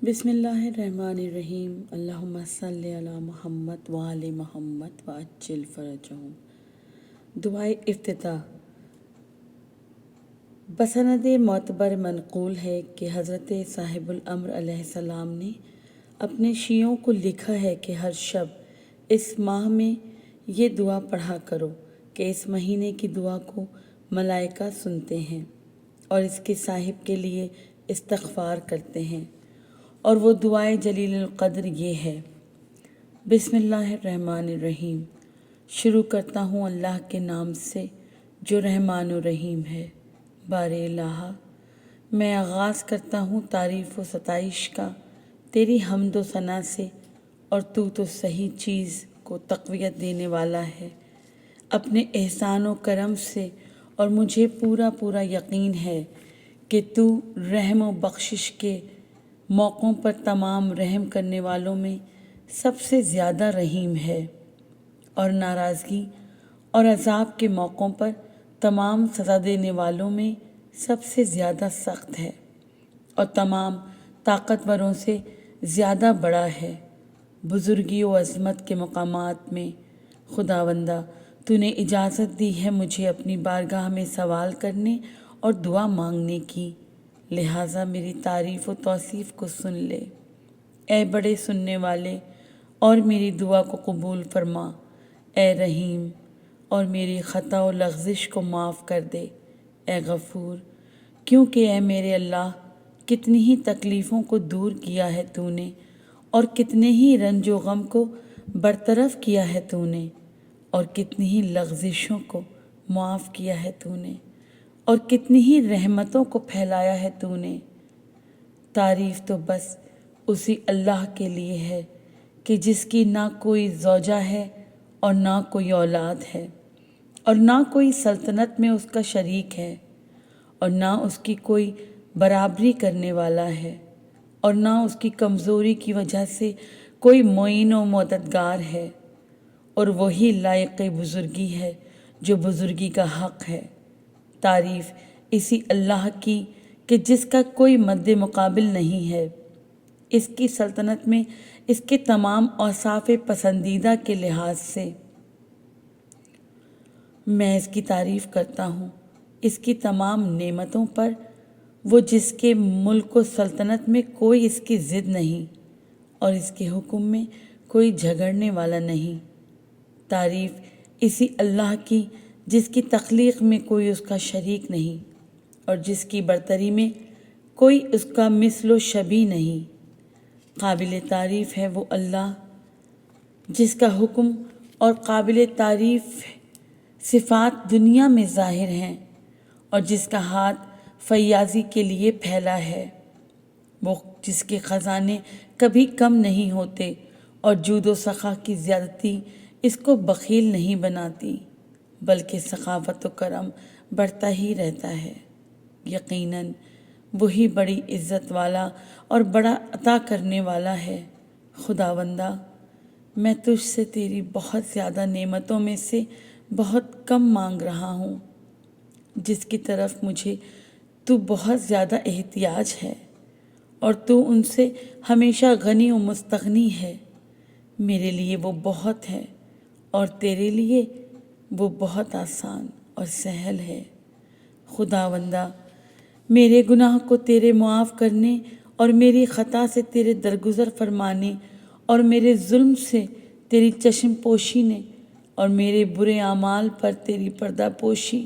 بسم اللہ الرحمن الرحیم، اللہم صلی علی محمد وآل محمد وعجل فرجہم۔ دعائے افتتاح۔ بسند معتبر منقول ہے کہ حضرت صاحب الامر علیہ السلام نے اپنے شیعوں کو لکھا ہے کہ ہر شب اس ماہ میں یہ دعا پڑھا کرو کہ اس مہینے کی دعا کو ملائکہ سنتے ہیں اور اس کے صاحب کے لیے استغفار کرتے ہیں، اور وہ دعائے جلیل القدر یہ ہے: بسم اللہ الرحمن الرحیم، شروع کرتا ہوں اللہ کے نام سے جو رحمان و رحیم ہے۔ بار الہ، میں آغاز کرتا ہوں تعریف و ستائش کا تیری حمد و ثنا سے، اور تو صحیح چیز کو تقویت دینے والا ہے اپنے احسان و کرم سے، اور مجھے پورا یقین ہے کہ تو رحم و بخشش کے موقعوں پر تمام رحم کرنے والوں میں سب سے زیادہ رحیم ہے، اور ناراضگی اور عذاب کے موقعوں پر تمام سزا دینے والوں میں سب سے زیادہ سخت ہے، اور تمام طاقتوروں سے زیادہ بڑا ہے۔ بزرگی و عظمت کے مقامات میں خداوندہ تو نے اجازت دی ہے مجھے اپنی بارگاہ میں سوال کرنے اور دعا مانگنے کی، لہٰذا میری تعریف و توصیف کو سن لے اے بڑے سننے والے، اور میری دعا کو قبول فرما اے رحیم، اور میری خطا و لغزش کو معاف کر دے اے غفور، کیونکہ اے میرے اللہ، کتنی ہی تکلیفوں کو دور کیا ہے تو نے، اور کتنے ہی رنج و غم کو برطرف کیا ہے تو نے، اور کتنی ہی لغزشوں کو معاف کیا ہے تو نے، اور کتنی ہی رحمتوں کو پھیلایا ہے تو نے۔ تعریف تو بس اسی اللہ کے لیے ہے کہ جس کی نہ کوئی زوجہ ہے اور نہ کوئی اولاد ہے، اور نہ کوئی سلطنت میں اس کا شریک ہے، اور نہ اس کی کوئی برابری کرنے والا ہے، اور نہ اس کی کمزوری کی وجہ سے کوئی معین و مددگار ہے، اور وہی لائق بزرگی ہے جو بزرگی کا حق ہے۔ تعریف اسی اللہ کی کہ جس کا کوئی مد مقابل نہیں ہے، اس کی سلطنت میں اس کے تمام اوصاف پسندیدہ کے لحاظ سے میں اس کی تعریف کرتا ہوں، اس کی تمام نعمتوں پر، وہ جس کے ملک و سلطنت میں کوئی اس کی ضد نہیں، اور اس کے حکم میں کوئی جھگڑنے والا نہیں۔ تعریف اسی اللہ کی جس کی تخلیق میں کوئی اس کا شریک نہیں، اور جس کی برتری میں کوئی اس کا مثل و شبیہ نہیں۔ قابل تعریف ہے وہ اللہ جس کا حکم اور قابل تعریف صفات دنیا میں ظاہر ہیں، اور جس کا ہاتھ فیاضی کے لیے پھیلا ہے، وہ جس کے خزانے کبھی کم نہیں ہوتے، اور جود و سخا کی زیادتی اس کو بخیل نہیں بناتی، بلکہ سخاوت و کرم بڑھتا ہی رہتا ہے۔ یقیناً وہی بڑی عزت والا اور بڑا عطا کرنے والا ہے۔ خداوندہ، میں تجھ سے تیری بہت زیادہ نعمتوں میں سے بہت کم مانگ رہا ہوں، جس کی طرف مجھے تو بہت زیادہ احتیاج ہے، اور تو ان سے ہمیشہ غنی و مستغنی ہے۔ میرے لیے وہ بہت ہے، اور تیرے لیے وہ بہت آسان اور سہل ہے۔ خداوندہ، میرے گناہ کو تیرے معاف کرنے اور میری خطا سے تیرے درگزر فرمانے، اور میرے ظلم سے تیری چشم پوشی نے، اور میرے برے اعمال پر تیری پردہ پوشی،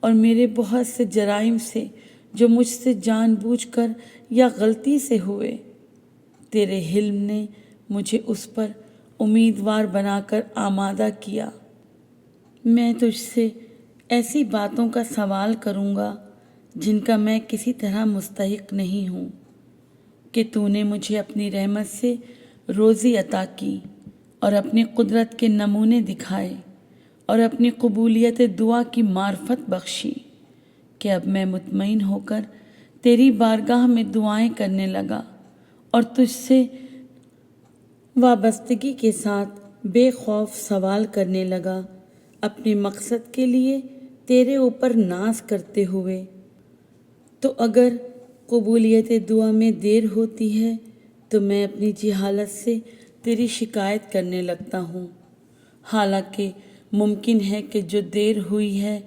اور میرے بہت سے جرائم سے جو مجھ سے جان بوجھ کر یا غلطی سے ہوئے، تیرے حلم نے مجھے اس پر امیدوار بنا کر آمادہ کیا۔ میں تجھ سے ایسی باتوں کا سوال کروں گا جن کا میں کسی طرح مستحق نہیں ہوں، کہ تو نے مجھے اپنی رحمت سے روزی عطا کی، اور اپنی قدرت کے نمونے دکھائے، اور اپنی قبولیت دعا کی معرفت بخشی، کہ اب میں مطمئن ہو کر تیری بارگاہ میں دعائیں کرنے لگا، اور تجھ سے وابستگی کے ساتھ بے خوف سوال کرنے لگا، اپنے مقصد کے لیے تیرے اوپر ناز کرتے ہوئے۔ تو اگر قبولیت دعا میں دیر ہوتی ہے تو میں اپنی جہالت سے تیری شکایت کرنے لگتا ہوں، حالانکہ ممکن ہے کہ جو دیر ہوئی ہے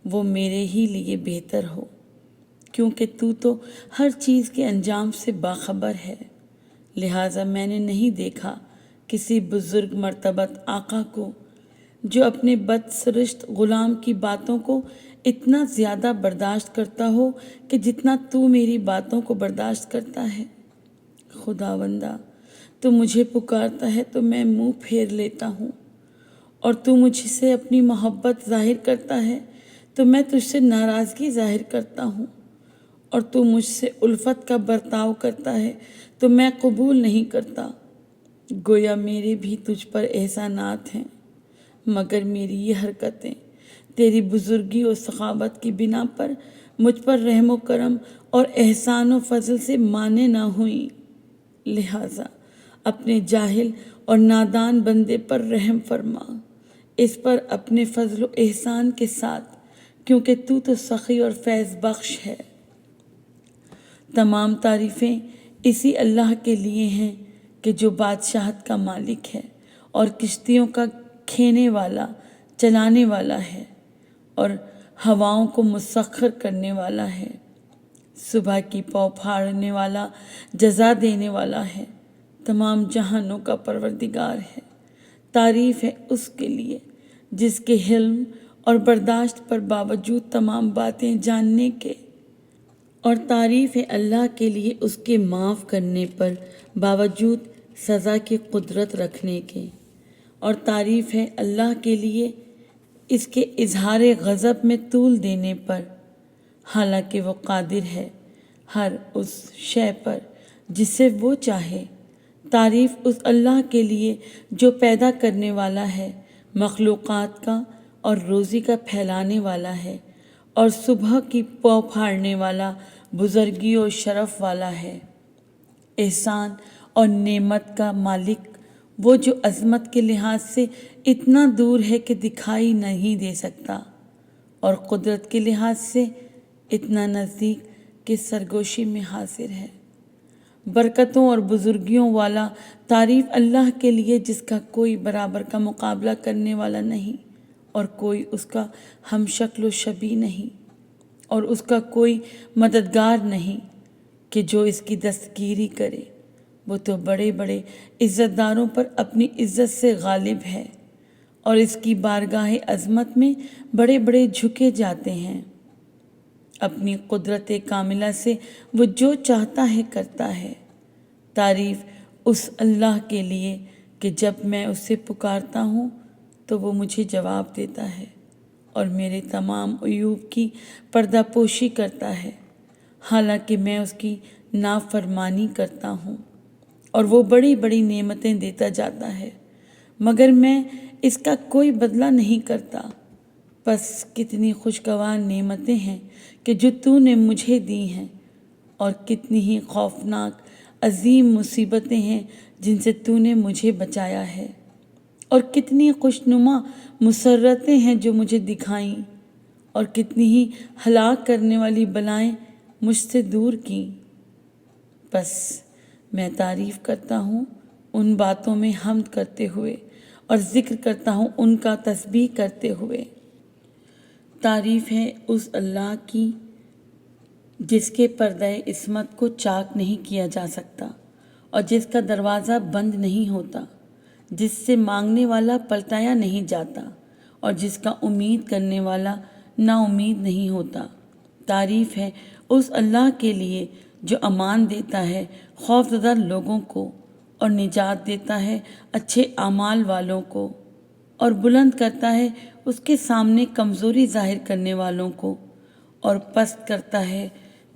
وہ میرے ہی لیے بہتر ہو، کیونکہ تو ہر چیز کے انجام سے باخبر ہے۔ لہٰذا میں نے نہیں دیکھا کسی بزرگ مرتبت آقا کو جو اپنے بدسرشت غلام کی باتوں کو اتنا زیادہ برداشت کرتا ہو کہ جتنا تو میری باتوں کو برداشت کرتا ہے۔ خداوندا، تو مجھے پکارتا ہے تو میں منہ پھیر لیتا ہوں، اور تو مجھ سے اپنی محبت ظاہر کرتا ہے تو میں تجھ سے ناراضگی ظاہر کرتا ہوں، اور تو مجھ سے الفت کا برتاؤ کرتا ہے تو میں قبول نہیں کرتا۔ گویا میرے بھی تجھ پر احسانات ہیں، مگر میری یہ حرکتیں تیری بزرگی و سخاوت کی بنا پر مجھ پر رحم و کرم اور احسان و فضل سے مانے نہ ہوئیں۔ لہٰذا اپنے جاہل اور نادان بندے پر رحم فرما، اس پر اپنے فضل و احسان کے ساتھ، کیونکہ تو سخی اور فیض بخش ہے۔ تمام تعریفیں اسی اللہ کے لیے ہیں کہ جو بادشاہت کا مالک ہے اور کشتیوں کا کھینے والا، چلانے والا ہے، اور ہواؤں کو مسخر کرنے والا ہے، صبح کی پاؤں پھاڑنے والا، جزا دینے والا ہے، تمام جہانوں کا پروردگار ہے۔ تعریف ہے اس کے لیے جس کے حلم اور برداشت پر باوجود تمام باتیں جاننے کے، اور تعریف ہے اللہ کے لیے اس کے معاف کرنے پر باوجود سزا کی قدرت رکھنے کے، اور تعریف ہے اللہ کے لیے اس کے اظہار غضب میں طول دینے پر، حالانکہ وہ قادر ہے ہر اس شے پر جسے وہ چاہے۔ تعریف اس اللہ کے لیے جو پیدا کرنے والا ہے مخلوقات کا اور روزی کا پھیلانے والا ہے، اور صبح کی پاؤں پھاڑنے والا، بزرگی و شرف والا ہے، احسان اور نعمت کا مالک، وہ جو عظمت کے لحاظ سے اتنا دور ہے کہ دکھائی نہیں دے سکتا، اور قدرت کے لحاظ سے اتنا نزدیک کہ سرگوشی میں حاضر ہے۔ برکتوں اور بزرگیوں والا تعریف اللہ کے لیے جس کا کوئی برابر کا مقابلہ کرنے والا نہیں، اور کوئی اس کا ہم شکل و شبیہ نہیں، اور اس کا کوئی مددگار نہیں کہ جو اس کی دستگیری کرے۔ وہ تو بڑے بڑے عزت داروں پر اپنی عزت سے غالب ہے، اور اس کی بارگاہ عظمت میں بڑے بڑے جھکے جاتے ہیں۔ اپنی قدرت کاملہ سے وہ جو چاہتا ہے کرتا ہے۔ تعریف اس اللہ کے لیے کہ جب میں اسے پکارتا ہوں تو وہ مجھے جواب دیتا ہے، اور میرے تمام عیوب کی پردہ پوشی کرتا ہے، حالانکہ میں اس کی نافرمانی کرتا ہوں، اور وہ بڑی بڑی نعمتیں دیتا جاتا ہے، مگر میں اس کا کوئی بدلہ نہیں کرتا۔ پس کتنی خوشگوار نعمتیں ہیں کہ جو تو نے مجھے دی ہیں، اور کتنی ہی خوفناک عظیم مصیبتیں ہیں جن سے تو نے مجھے بچایا ہے، اور کتنی خوشنما مسرتیں ہیں جو مجھے دکھائیں، اور کتنی ہی ہلاک کرنے والی بلائیں مجھ سے دور کیں۔ بس میں تعریف کرتا ہوں ان باتوں میں حمد کرتے ہوئے، اور ذکر کرتا ہوں ان کا تسبیح کرتے ہوئے۔ تعریف ہے اس اللہ کی جس کے پردہ عصمت کو چاک نہیں کیا جا سکتا، اور جس کا دروازہ بند نہیں ہوتا، جس سے مانگنے والا پلٹایا نہیں جاتا، اور جس کا امید کرنے والا نا امید نہیں ہوتا۔ تعریف ہے اس اللہ کے لیے جو امان دیتا ہے خوف زدہ لوگوں کو، اور نجات دیتا ہے اچھے اعمال والوں کو، اور بلند کرتا ہے اس کے سامنے کمزوری ظاہر کرنے والوں کو، اور پست کرتا ہے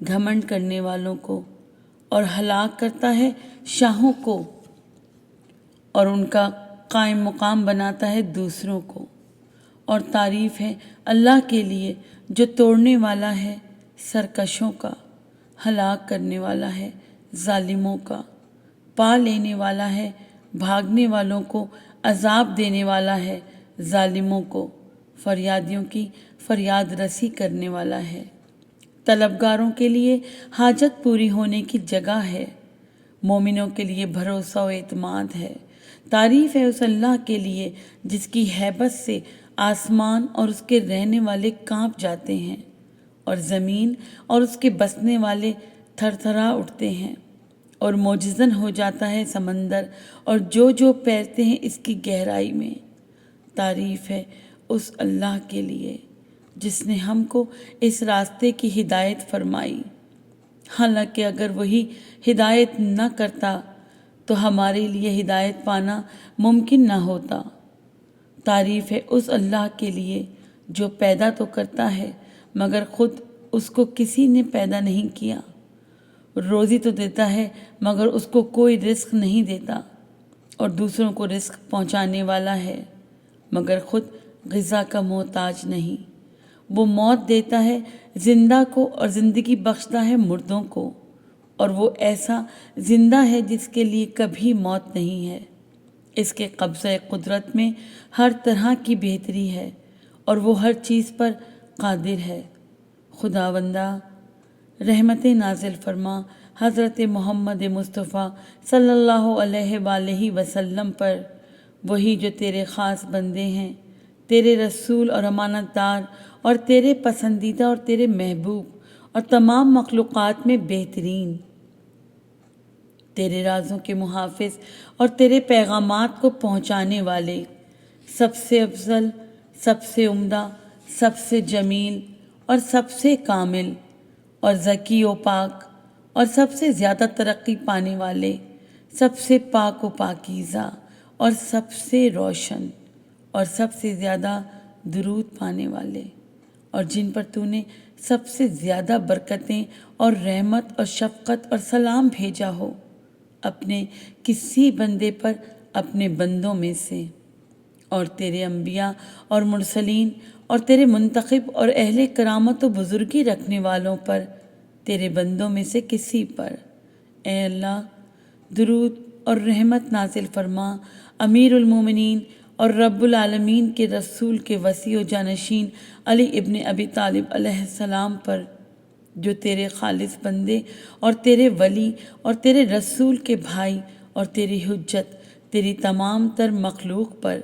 گھمنڈ کرنے والوں کو، اور ہلاک کرتا ہے شاہوں کو، اور ان کا قائم مقام بناتا ہے دوسروں کو۔ اور تعریف ہے اللہ کے لیے جو توڑنے والا ہے سرکشوں کا، ہلاک کرنے والا ہے ظالموں کا، پا لینے والا ہے بھاگنے والوں کو، عذاب دینے والا ہے ظالموں کو، فریادیوں کی فریاد رسی کرنے والا ہے، طلبگاروں کے لیے حاجت پوری ہونے کی جگہ ہے، مومنوں کے لیے بھروسہ و اعتماد ہے۔ تعریف ہے اس اللہ کے لیے جس کی ہیبت سے آسمان اور اس کے رہنے والے کانپ جاتے ہیں اور زمین اور اس کے بسنے والے تھر تھرا اٹھتے ہیں، اور معجزن ہو جاتا ہے سمندر اور جو پیرتے ہیں اس کی گہرائی میں۔ تعریف ہے اس اللہ کے لیے جس نے ہم کو اس راستے کی ہدایت فرمائی، حالانکہ اگر وہی ہدایت نہ کرتا تو ہمارے لیے ہدایت پانا ممکن نہ ہوتا۔ تعریف ہے اس اللہ کے لیے جو پیدا تو کرتا ہے مگر خود اس کو کسی نے پیدا نہیں کیا، روزی تو دیتا ہے مگر اس کو کوئی رزق نہیں دیتا، اور دوسروں کو رزق پہنچانے والا ہے مگر خود غذا کا محتاج نہیں۔ وہ موت دیتا ہے زندہ کو اور زندگی بخشتا ہے مردوں کو، اور وہ ایسا زندہ ہے جس کے لیے کبھی موت نہیں ہے۔ اس کے قبضہ قدرت میں ہر طرح کی بہتری ہے اور وہ ہر چیز پر قادر ہے۔ خداوندہ رحمت نازل فرما حضرت محمد مصطفیٰ صلی اللہ علیہ وآلہ وسلم پر، وہی جو تیرے خاص بندے ہیں، تیرے رسول اور امانت دار اور تیرے پسندیدہ اور تیرے محبوب اور تمام مخلوقات میں بہترین، تیرے رازوں کے محافظ اور تیرے پیغامات کو پہنچانے والے، سب سے افضل، سب سے عمدہ، سب سے جمیل اور سب سے کامل اور ذکی و پاک اور سب سے زیادہ ترقی پانے والے، سب سے پاک و پاکیزہ اور سب سے روشن اور سب سے زیادہ درود پانے والے، اور جن پر تو نے سب سے زیادہ برکتیں اور رحمت اور شفقت اور سلام بھیجا ہو اپنے کسی بندے پر اپنے بندوں میں سے، اور تیرے انبیاء اور مرسلین اور تیرے منتخب اور اہل کرامت و بزرگی رکھنے والوں پر، تیرے بندوں میں سے کسی پر۔ اے اللہ، درود اور رحمت نازل فرما امیر المومنین اور رب العالمین کے رسول کے وصی و جانشین علی ابن ابی طالب علیہ السلام پر، جو تیرے خالص بندے اور تیرے ولی اور تیرے رسول کے بھائی اور تیری حجت تیری تمام تر مخلوق پر،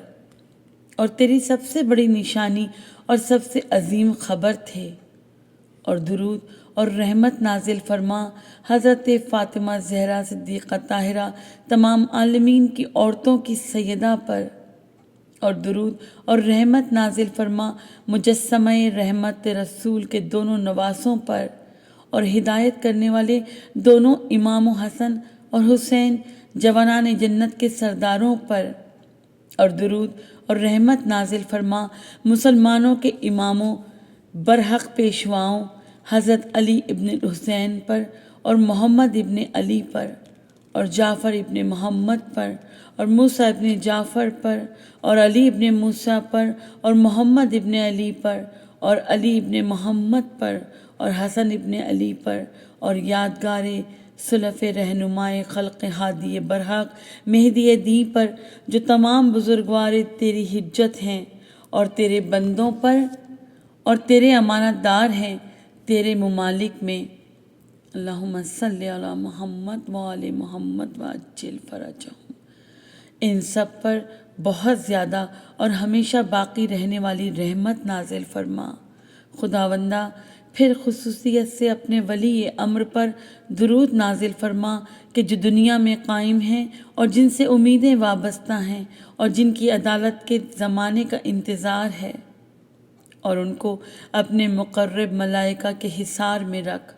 اور تیری سب سے بڑی نشانی اور سب سے عظیم خبر تھے۔ اور درود اور رحمت نازل فرما حضرت فاطمہ زہرا صدیقہ طاہرہ تمام عالمین کی عورتوں کی سیدہ پر، اور درود اور رحمت نازل فرما مجسمہ رحمت رسول کے دونوں نواسوں پر، اور ہدایت کرنے والے دونوں امام حسن اور حسین جوانان جنت کے سرداروں پر، اور درود اور رحمت نازل فرما مسلمانوں کے اماموں برحق پیشواؤں حضرت علی ابن حسین پر اور محمد ابن علی پر اور جعفر ابن محمد پر اور موسیٰ ابن جعفر پر اور علی ابن موسیٰ پر اور محمد ابن علی پر اور علی ابن محمد پر اور حسن ابن علی پر اور یادگار سلف رہنمائے خلق ہادی برحق مہدی دی پر، جو تمام بزرگوار تیری حجت ہیں اور تیرے بندوں پر اور تیرے امانت دار ہیں تیرے ممالک میں۔ اللہم صلی علی محمد وآل محمد وعجل فرجہم۔ ان سب پر بہت زیادہ اور ہمیشہ باقی رہنے والی رحمت نازل فرما۔ خداوندہ پھر خصوصیت سے اپنے ولی امر پر درود نازل فرما کہ جو دنیا میں قائم ہیں اور جن سے امیدیں وابستہ ہیں اور جن کی عدالت کے زمانے کا انتظار ہے، اور ان کو اپنے مقرب ملائکہ کے حصار میں رکھ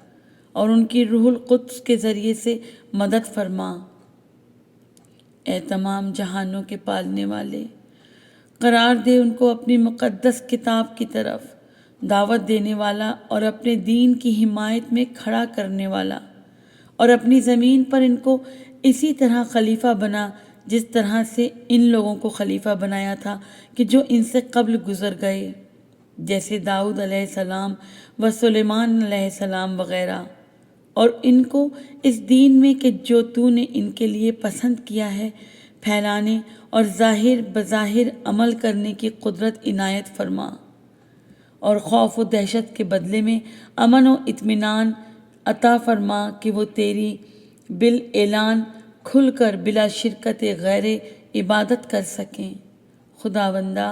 اور ان کی روح القدس کے ذریعے سے مدد فرما۔ اے تمام جہانوں کے پالنے والے، قرار دے ان کو اپنی مقدس کتاب کی طرف دعوت دینے والا اور اپنے دین کی حمایت میں کھڑا کرنے والا، اور اپنی زمین پر ان کو اسی طرح خلیفہ بنا جس طرح سے ان لوگوں کو خلیفہ بنایا تھا کہ جو ان سے قبل گزر گئے، جیسے داؤد علیہ السلام و سلیمان علیہ السلام وغیرہ، اور ان کو اس دین میں کہ جو تو نے ان کے لیے پسند کیا ہے پھیلانے اور ظاہر بظاہر عمل کرنے کی قدرت عنایت فرما، اور خوف و دہشت کے بدلے میں امن و اطمینان عطا فرما کہ وہ تیری بالاعلان کھل کر بلا شرکت غیر عبادت کر سکیں۔ خداوندہ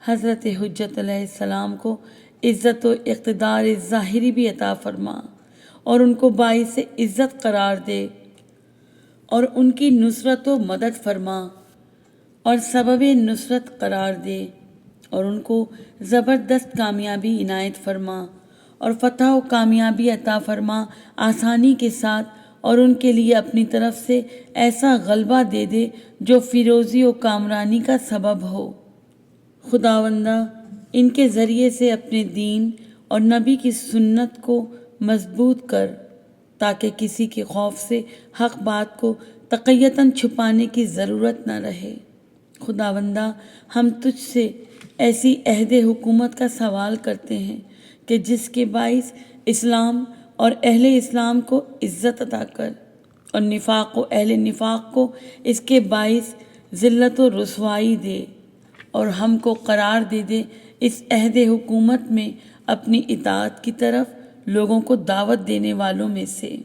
حضرت حجت علیہ السلام کو عزت و اقتدار ظاہری بھی عطا فرما اور ان کو باعث عزت قرار دے اور ان کی نصرت و مدد فرما اور سبب نصرت قرار دے اور ان کو زبردست کامیابی عنایت فرما اور فتح و کامیابی عطا فرما آسانی کے ساتھ، اور ان کے لیے اپنی طرف سے ایسا غلبہ دے دے جو فیروزی و کامرانی کا سبب ہو۔ خداوندہ ان کے ذریعے سے اپنے دین اور نبی کی سنت کو مضبوط کر تاکہ کسی کے خوف سے حق بات کو تقیتاً چھپانے کی ضرورت نہ رہے۔ خداوندہ ہم تجھ سے ایسی عہد حکومت کا سوال کرتے ہیں کہ جس کے باعث اسلام اور اہل اسلام کو عزت عطا کر اور نفاق و اہل نفاق کو اس کے باعث ذلت و رسوائی دے، اور ہم کو قرار دے دے اس عہد حکومت میں اپنی اطاعت کی طرف لوگوں کو دعوت دینے والوں میں سے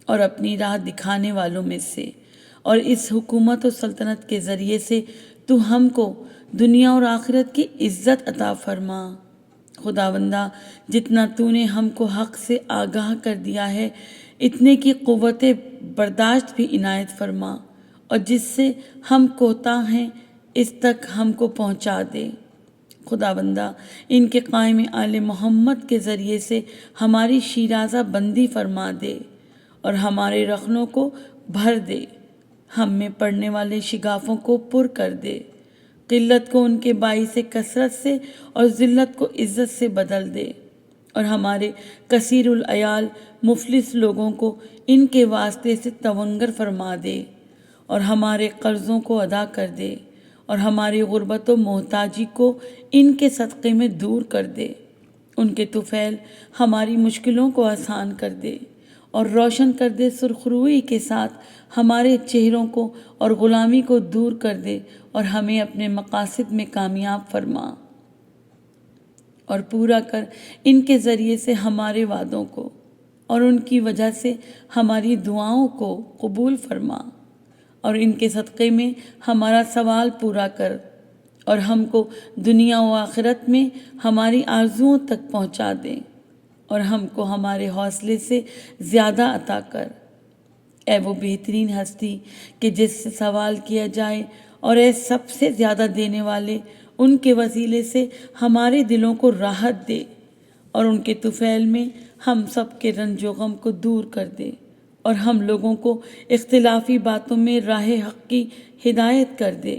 اور اپنی راہ دکھانے والوں میں سے، اور اس حکومت و سلطنت کے ذریعے سے تو ہم کو دنیا اور آخرت کی عزت عطا فرما۔ خداوندہ جتنا تو نے ہم کو حق سے آگاہ کر دیا ہے اتنے کی قوت برداشت بھی عنایت فرما، اور جس سے ہم کوتاہ ہیں اس تک ہم کو پہنچا دے۔ خداوندہ ان کے قائم آل محمد کے ذریعے سے ہماری شیرازہ بندی فرما دے اور ہمارے رخنوں کو بھر دے، ہم میں پڑنے والے شگافوں کو پر کر دے، قلت کو ان کے باعث کثرت سے اور ذلت کو عزت سے بدل دے، اور ہمارے کثیر العیال مفلس لوگوں کو ان کے واسطے سے تونگر فرما دے، اور ہمارے قرضوں کو ادا کر دے، اور ہماری غربت و محتاجی کو ان کے صدقے میں دور کر دے۔ ان کے طفیل ہماری مشکلوں کو آسان کر دے اور روشن کر دے، سرخروئی کے ساتھ ہمارے چہروں کو اور غلامی کو دور کر دے، اور ہمیں اپنے مقاصد میں کامیاب فرما اور پورا کر ان کے ذریعے سے ہمارے وعدوں کو، اور ان کی وجہ سے ہماری دعاؤں کو قبول فرما، اور ان کے صدقے میں ہمارا سوال پورا کر، اور ہم کو دنیا و آخرت میں ہماری آرزوؤں تک پہنچا دے، اور ہم کو ہمارے حوصلے سے زیادہ عطا کر۔ اے وہ بہترین ہستی کہ جس سے سوال کیا جائے، اور اے سب سے زیادہ دینے والے، ان کے وسیلے سے ہمارے دلوں کو راحت دے، اور ان کے طفیل میں ہم سب کے رنج و غم کو دور کر دے، اور ہم لوگوں کو اختلافی باتوں میں راہ حق کی ہدایت کر دے۔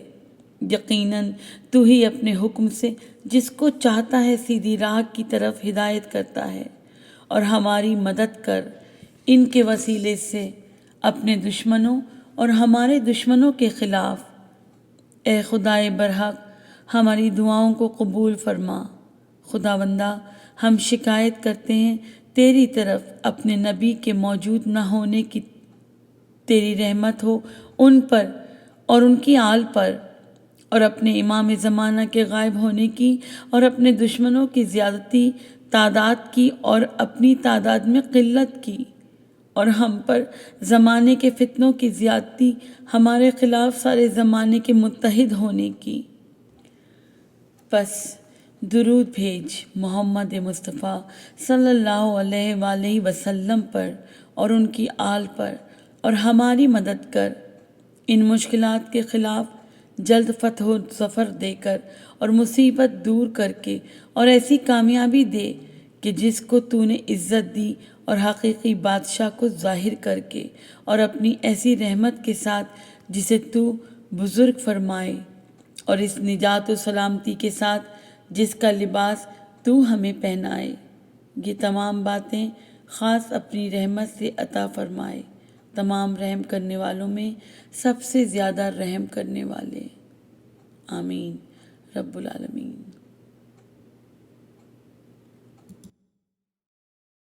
یقیناً تو ہی اپنے حکم سے جس کو چاہتا ہے سیدھی راہ کی طرف ہدایت کرتا ہے، اور ہماری مدد کر ان کے وسیلے سے اپنے دشمنوں اور ہمارے دشمنوں کے خلاف۔ اے خدائے برحق ہماری دعاؤں کو قبول فرما۔ خداوندہ ہم شکایت کرتے ہیں تیری طرف اپنے نبی کے موجود نہ ہونے کی، تیری رحمت ہو ان پر اور ان کی آل پر، اور اپنے امام زمانہ کے غائب ہونے کی، اور اپنے دشمنوں کی زیادتی تعداد کی اور اپنی تعداد میں قلت کی، اور ہم پر زمانے کے فتنوں کی زیادتی، ہمارے خلاف سارے زمانے کے متحد ہونے کی۔ پس درود بھیج محمد مصطفیٰ صلی اللہ علیہ وآلہ وسلم پر اور ان کی آل پر، اور ہماری مدد کر ان مشکلات کے خلاف جلد فتح و ظفر دے کر اور مصیبت دور کر کے، اور ایسی کامیابی دے کہ جس کو تو نے عزت دی، اور حقیقی بادشاہ کو ظاہر کر کے، اور اپنی ایسی رحمت کے ساتھ جسے تو بزرگ فرمائے، اور اس نجات و سلامتی کے ساتھ جس کا لباس تو ہمیں پہنائے۔ یہ تمام باتیں خاص اپنی رحمت سے عطا فرمائے، تمام رحم کرنے والوں میں سب سے زیادہ رحم کرنے والے۔ آمین رب العالمین۔